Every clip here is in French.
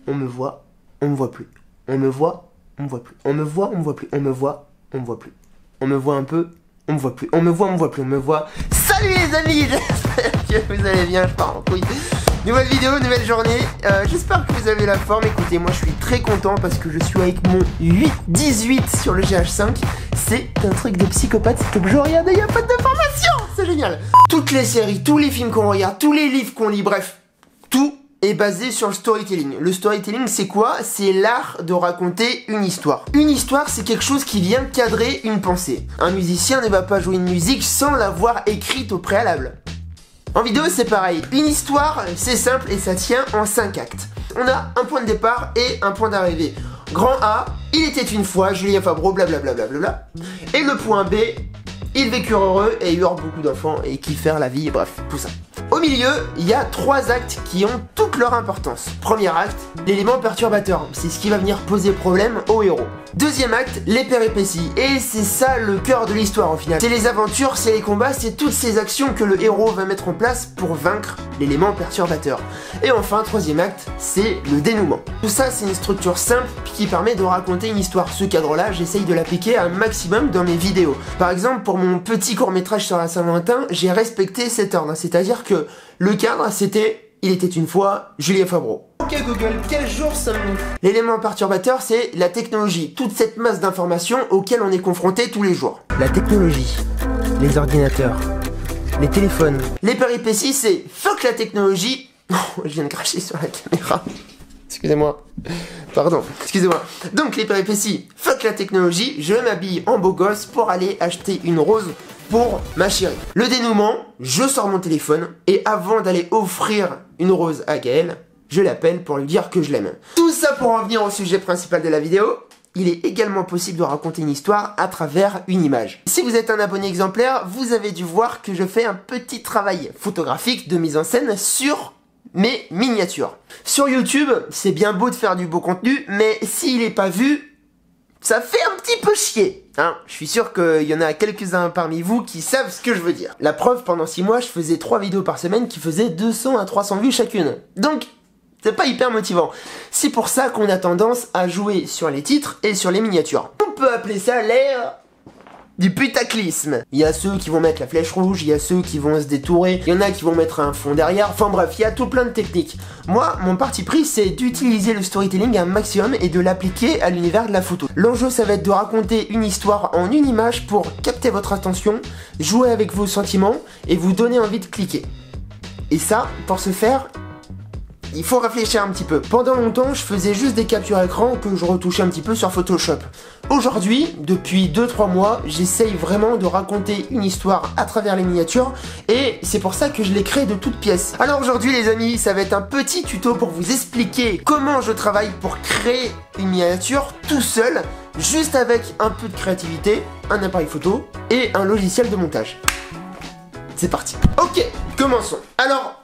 on me voit plus. On me voit, on me voit plus. On me voit, on me voit plus. On me voit, on me voit plus. On me voit un peu, on me voit plus. On me voit, on me voit plus. On me voit. Salut les amis, j'espère que vous allez bien, je pars en couille. Nouvelle vidéo, nouvelle journée, j'espère que vous avez la forme. Écoutez, moi je suis très content parce que je suis avec mon 8-18 sur le GH5. C'est un truc de psychopathe, c'est que je regarde, il n'y a pas d'informations, c'est génial. Toutes les séries, tous les films qu'on regarde, tous les livres qu'on lit, bref, tout est basé sur le storytelling. Le storytelling, c'est quoi? C'est l'art de raconter une histoire. Une histoire, c'est quelque chose qui vient cadrer une pensée. Un musicien ne va pas jouer une musique sans l'avoir écrite au préalable. En vidéo, c'est pareil. Une histoire, c'est simple et ça tient en 5 actes. On a un point de départ et un point d'arrivée. Grand A, il était une fois, Julien Fabreau, blablabla. Et le point B, ils vécurent heureux et eurent beaucoup d'enfants et kiffèrent la vie, bref, tout ça. Au milieu, il y a 3 actes qui ont toute leur importance. Premier acte, l'élément perturbateur. C'est ce qui va venir poser problème au héros. Deuxième acte, les péripéties. Et c'est ça le cœur de l'histoire au final. C'est les aventures, c'est les combats, c'est toutes ces actions que le héros va mettre en place pour vaincre l'élément perturbateur. Et enfin, troisième acte, c'est le dénouement. Tout ça, c'est une structure simple qui permet de raconter une histoire. Ce cadre-là, j'essaye de l'appliquer un maximum dans mes vidéos. Par exemple, pour mon petit court-métrage sur la Saint-Valentin, j'ai respecté cet ordre. C'est-à-dire que le cadre, c'était « Il était une fois, Julien Fabreau ». Ok Google, quel jour sommes-nous? L'élément perturbateur, c'est la technologie, toute cette masse d'informations auxquelles on est confronté tous les jours. La technologie, les ordinateurs, les téléphones. Les péripéties, c'est fuck la technologie. Oh, je viens de cracher sur la caméra. Excusez-moi. Pardon, excusez-moi. Donc les péripéties, fuck la technologie, je m'habille en beau gosse pour aller acheter une rose pour ma chérie. Le dénouement, je sors mon téléphone et avant d'aller offrir une rose à Gaël, je l'appelle pour lui dire que je l'aime. Tout ça pour en venir au sujet principal de la vidéo. Il est également possible de raconter une histoire à travers une image. Si vous êtes un abonné exemplaire, vous avez dû voir que je fais un petit travail photographique de mise en scène sur mes miniatures. Sur YouTube, c'est bien beau de faire du beau contenu, mais s'il n'est pas vu, ça fait un petit peu chier. Hein, je suis sûr qu'il y en a quelques-uns parmi vous qui savent ce que je veux dire. La preuve, pendant 6 mois, je faisais 3 vidéos par semaine qui faisaient 200 à 300 vues chacune. Donc, c'est pas hyper motivant. C'est pour ça qu'on a tendance à jouer sur les titres et sur les miniatures. On peut appeler ça l'ère du putaclisme. Il y a ceux qui vont mettre la flèche rouge, il y a ceux qui vont se détourer, il y en a qui vont mettre un fond derrière, enfin bref, il y a tout plein de techniques. Moi, mon parti pris, c'est d'utiliser le storytelling un maximum et de l'appliquer à l'univers de la photo. L'enjeu, ça va être de raconter une histoire en une image pour capter votre attention, jouer avec vos sentiments et vous donner envie de cliquer. Et ça, pour ce faire, il faut réfléchir un petit peu. Pendant longtemps, je faisais juste des captures écran que je retouchais un petit peu sur Photoshop. Aujourd'hui, depuis 2-3 mois, j'essaye vraiment de raconter une histoire à travers les miniatures et c'est pour ça que je les crée de toutes pièces. Alors aujourd'hui les amis, ça va être un petit tuto pour vous expliquer comment je travaille pour créer une miniature tout seul, juste avec un peu de créativité, un appareil photo et un logiciel de montage. C'est parti. Ok, commençons. Alors,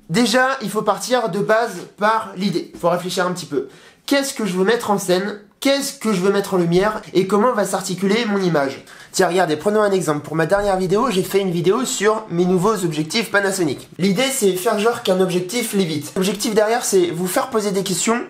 déjà, il faut partir de base par l'idée. Il faut réfléchir un petit peu. Qu'est-ce que je veux mettre en scène? Qu'est-ce que je veux mettre en lumière? Et comment va s'articuler mon image? Tiens, regardez, prenons un exemple. Pour ma dernière vidéo, j'ai fait une vidéo sur mes nouveaux objectifs Panasonic. L'idée, c'est faire genre qu'un objectif lévite. L'objectif derrière, c'est vous faire poser des questions,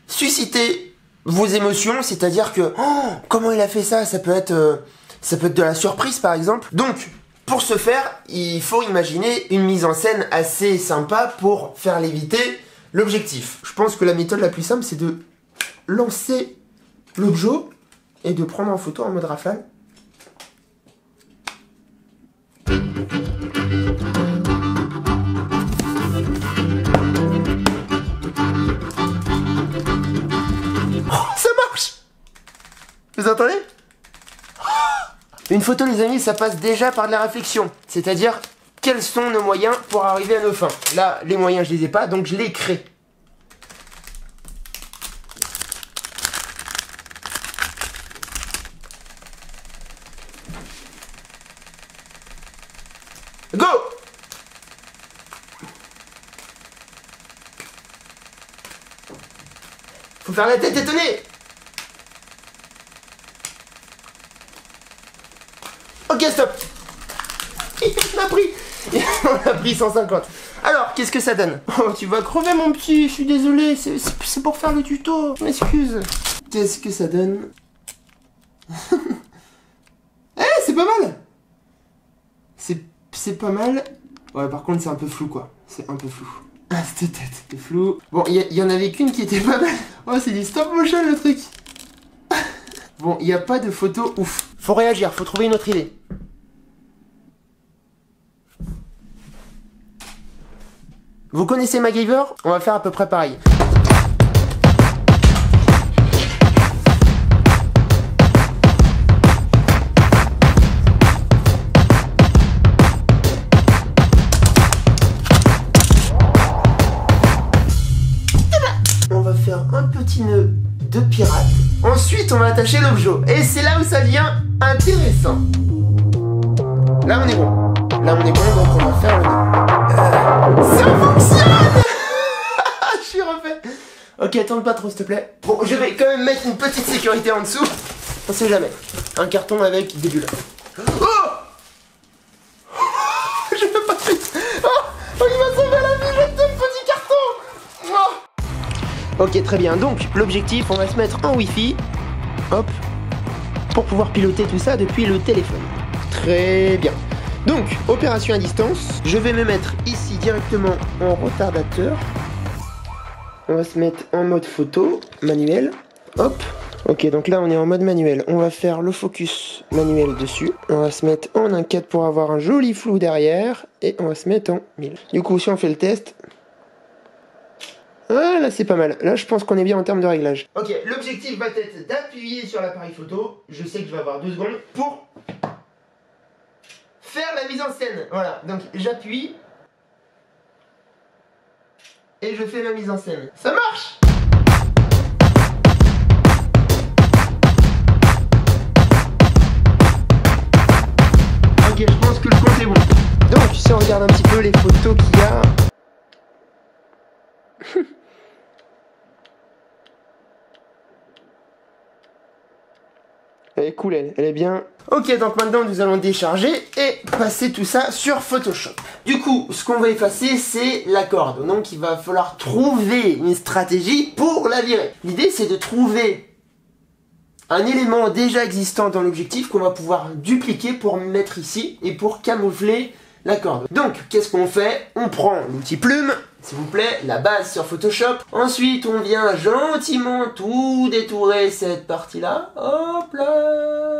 susciter vos émotions, c'est-à-dire que oh, comment il a fait ça? Ça peut être de la surprise, par exemple. Donc, pour ce faire, il faut imaginer une mise en scène assez sympa pour faire léviter l'objectif. Je pense que la méthode la plus simple, c'est de lancer l'objet et de prendre en photo en mode rafale. Oh, ça marche! Vous entendez? Une photo, les amis, ça passe déjà par de la réflexion. C'est-à-dire, quels sont nos moyens pour arriver à nos fins? Là, les moyens, je les ai pas, donc je les crée. Go! Faut faire la tête étonnée. Ok, stop. Il m'a pris. On a pris 150. Alors, qu'est-ce que ça donne? Oh, tu vas crever mon petit, je suis désolé, c'est pour faire le tuto, je m'excuse. Qu'est-ce que ça donne? Eh, c'est pas mal. C'est pas mal. Ouais, par contre, c'est un peu flou, quoi. C'est un peu flou. Ah, cette tête, c'est flou. Bon, il y en avait qu'une qui était pas mal. Oh, c'est du stop motion, le truc. Bon, il n'y a pas de photo ouf. Faut réagir, faut trouver une autre idée. Vous connaissez MacGyver? On va faire à peu près pareil. On va faire un petit nœud de pirate. Ensuite, on va attacher l'objet. Et c'est là où ça devient intéressant. Là, on est bon. Là, on est bon, donc on va faire le nœud. Ça fonctionne. Je suis refait. Ok, tourne pas trop, s'il te plaît. Bon, je vais quand même mettre une petite sécurité en dessous. On sait jamais. Un carton avec des bulles. Oh, je peux pas faire. Oh, il m'a sauvé la vie, je t'aime, petit carton. Oh. Ok, très bien. Donc, l'objectif, on va se mettre en Wi-Fi. Hop. Pour pouvoir piloter tout ça depuis le téléphone. Très bien. Donc, opération à distance. Je vais me mettre ici directement en retardateur. On va se mettre en mode photo, manuel. Hop. Ok, donc là, on est en mode manuel. On va faire le focus manuel dessus. On va se mettre en 1.4 pour avoir un joli flou derrière. Et on va se mettre en 1000. Du coup, si on fait le test... Ah, là, c'est pas mal. Là, je pense qu'on est bien en termes de réglage. Ok, l'objectif va être d'appuyer sur l'appareil photo. Je sais que je vais avoir 2 secondes pour... faire la mise en scène. Voilà, donc j'appuie et je fais ma mise en scène. Ça marche. Ok, je pense que le compte est bon. Donc, si on regarde un petit peu les photos qu'il y a... Elle est cool, elle est bien. Ok, donc maintenant nous allons décharger et passer tout ça sur Photoshop. Du coup, ce qu'on va effacer, c'est la corde. Donc il va falloir trouver une stratégie pour la virer. L'idée, c'est de trouver un élément déjà existant dans l'objectif qu'on va pouvoir dupliquer pour mettre ici et pour camoufler la corde. Donc, qu'est-ce qu'on fait? On prend l'outil plume, s'il vous plaît, la base sur Photoshop. Ensuite, on vient gentiment tout détourer cette partie-là. Hop là.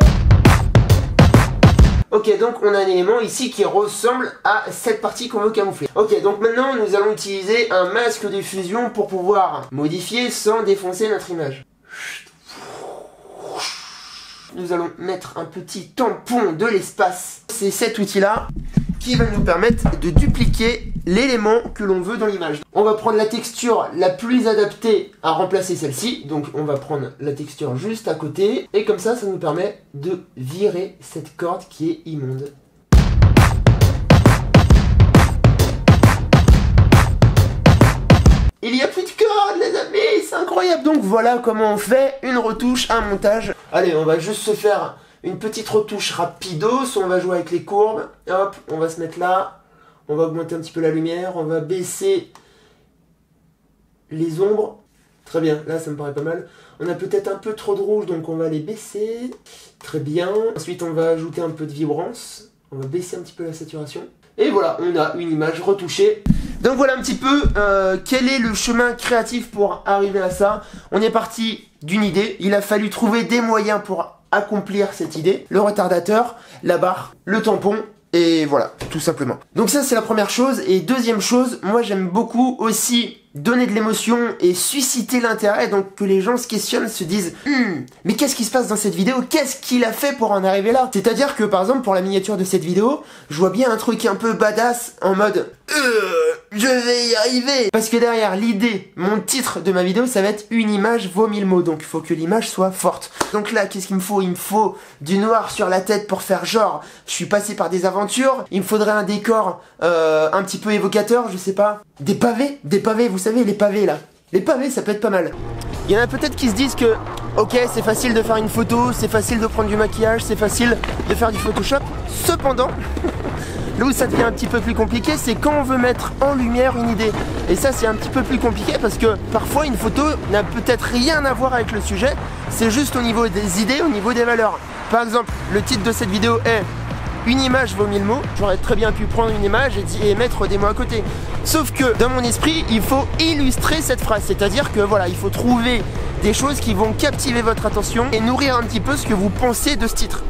Ok, donc on a un élément ici qui ressemble à cette partie qu'on veut camoufler. Ok, donc maintenant, nous allons utiliser un masque de fusion pour pouvoir modifier sans défoncer notre image. Nous allons mettre un petit tampon de l'espace. C'est cet outil-là qui va nous permettre de dupliquer l'élément que l'on veut dans l'image. On va prendre la texture la plus adaptée à remplacer celle-ci. Donc on va prendre la texture juste à côté. Et comme ça, ça nous permet de virer cette corde qui est immonde. Il n'y a plus de corde, les amis, c'est incroyable. Donc voilà comment on fait une retouche, un montage. Allez, on va juste se faire une petite retouche rapidos. On va jouer avec les courbes. Hop, on va se mettre là. On va augmenter un petit peu la lumière. On va baisser les ombres. Très bien, là ça me paraît pas mal. On a peut-être un peu trop de rouge, donc on va les baisser. Très bien. Ensuite, on va ajouter un peu de vibrance. On va baisser un petit peu la saturation. Et voilà, on a une image retouchée. Donc voilà un petit peu quel est le chemin créatif pour arriver à ça. On est parti d'une idée. Il a fallu trouver des moyens pour accomplir cette idée. Le retardateur, la barre, le tampon. Et voilà, tout simplement. Donc ça, c'est la première chose. Et deuxième chose, moi j'aime beaucoup aussi donner de l'émotion et susciter l'intérêt, donc que les gens se questionnent, se disent mais qu'est-ce qui se passe dans cette vidéo? Qu'est-ce qu'il a fait pour en arriver là? C'est-à-dire que par exemple pour la miniature de cette vidéo, je vois bien un truc un peu badass en mode je vais y arriver. Parce que derrière l'idée, mon titre de ma vidéo, ça va être une image vaut 1000 mots. Donc il faut que l'image soit forte. Donc là, qu'est-ce qu'il me faut? Il me faut du noir sur la tête pour faire genre je suis passé par des aventures. Il me faudrait un décor un petit peu évocateur, je sais pas. Des pavés, vous savez, les pavés là. Les pavés, ça peut être pas mal. Il y en a peut-être qui se disent que ok, c'est facile de faire une photo, c'est facile de prendre du maquillage, c'est facile de faire du Photoshop. Cependant, Là où ça devient un petit peu plus compliqué, c'est quand on veut mettre en lumière une idée. Et ça, c'est un petit peu plus compliqué parce que parfois une photo n'a peut-être rien à voir avec le sujet, c'est juste au niveau des idées, au niveau des valeurs. Par exemple, le titre de cette vidéo est une image vaut 1000 mots. J'aurais très bien pu prendre une image et mettre des mots à côté. Sauf que dans mon esprit, il faut illustrer cette phrase. C'est-à-dire que voilà, il faut trouver des choses qui vont captiver votre attention et nourrir un petit peu ce que vous pensez de ce titre.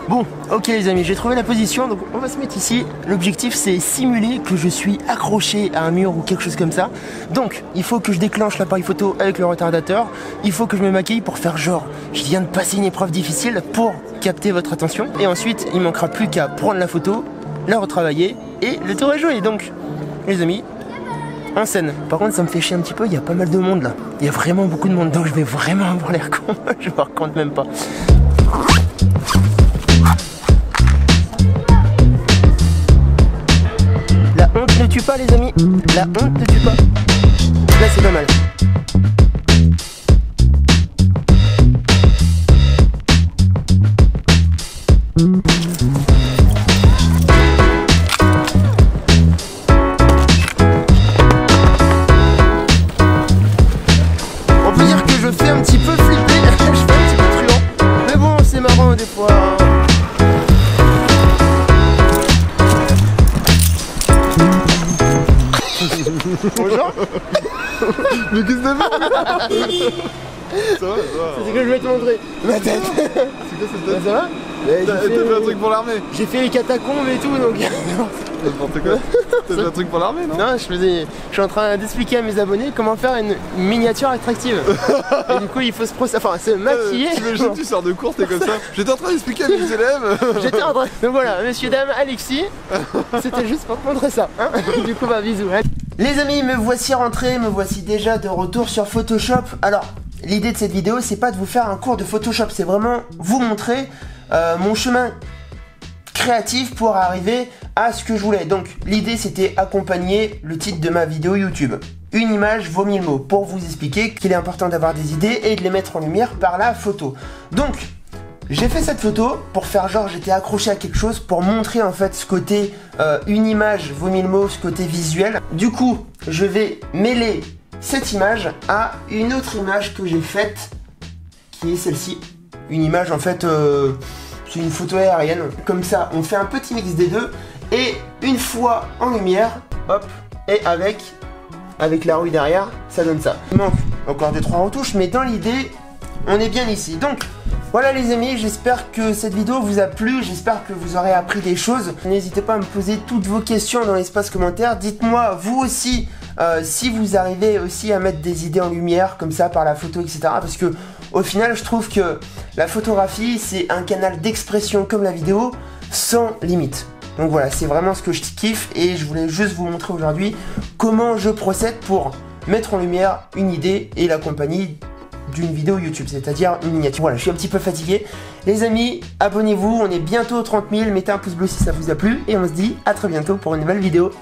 Bon, ok les amis, j'ai trouvé la position, donc on va se mettre ici. L'objectif c'est simuler que je suis accroché à un mur ou quelque chose comme ça. Donc, il faut que je déclenche l'appareil photo avec le retardateur. Il faut que je me maquille pour faire genre, je viens de passer une épreuve difficile pour capter votre attention. Et ensuite, il manquera plus qu'à prendre la photo, la retravailler et le tour est joué. Donc, les amis, en scène. Par contre, ça me fait chier un petit peu, il y a pas mal de monde là. Il y a vraiment beaucoup de monde, donc je vais vraiment avoir l'air con. Je me raconte même pas. La honte ne tue pas les amis, la honte ne tue pas. Là c'est pas mal. On peut dire que je fais un petit peu flipper, je fais un petit peu truand. Mais bon, c'est marrant des fois. Bonjour. Mais qu'est-ce que t'as fait? Ça va, ça va. C'est que je vais te montrer. Ma tête. C'est quoi cette tête? Ça va? T'as fait un truc pour l'armée? J'ai fait les catacombes et tout donc. N'importe quoi. T'as fait un truc pour l'armée, non? Non, je suis en train d'expliquer à mes abonnés comment faire une miniature attractive. Et du coup, il faut se maquiller. T'imagines, tu sors de cours, t'es comme ça. J'étais en train d'expliquer à mes élèves. J'étais en train. Donc voilà, messieurs, dames, Alexis. C'était juste pour te montrer ça. Hein, du coup, bah bisous. Les amis, me voici rentré, me voici déjà de retour sur Photoshop. Alors, l'idée de cette vidéo, c'est pas de vous faire un cours de Photoshop, c'est vraiment vous montrer mon chemin créatif pour arriver à ce que je voulais. Donc l'idée c'était accompagner le titre de ma vidéo YouTube. Une image vaut 1000 mots, pour vous expliquer qu'il est important d'avoir des idées et de les mettre en lumière par la photo. Donc j'ai fait cette photo pour faire genre j'étais accroché à quelque chose, pour montrer en fait ce côté une image vaut 1000 mots, ce côté visuel. Du coup je vais mêler cette image à une autre image que j'ai faite qui est celle-ci. Une image en fait c'est une photo aérienne. Comme ça on fait un petit mix des deux et une fois en lumière, hop, et avec la rue derrière, ça donne ça. Il manque encore 2-3 retouches mais dans l'idée on est bien ici. Donc voilà les amis, j'espère que cette vidéo vous a plu, j'espère que vous aurez appris des choses. N'hésitez pas à me poser toutes vos questions dans l'espace commentaire. Dites-moi vous aussi si vous arrivez aussi à mettre des idées en lumière comme ça par la photo, etc. Parce que au final je trouve que la photographie c'est un canal d'expression comme la vidéo sans limite. Donc voilà, c'est vraiment ce que je kiffe et je voulais juste vous montrer aujourd'hui comment je procède pour mettre en lumière une idée et l'accompagner d'une vidéo YouTube, c'est-à-dire une miniature. Voilà, je suis un petit peu fatigué. Les amis, abonnez-vous, on est bientôt aux 30 000, mettez un pouce bleu si ça vous a plu et on se dit à très bientôt pour une nouvelle vidéo.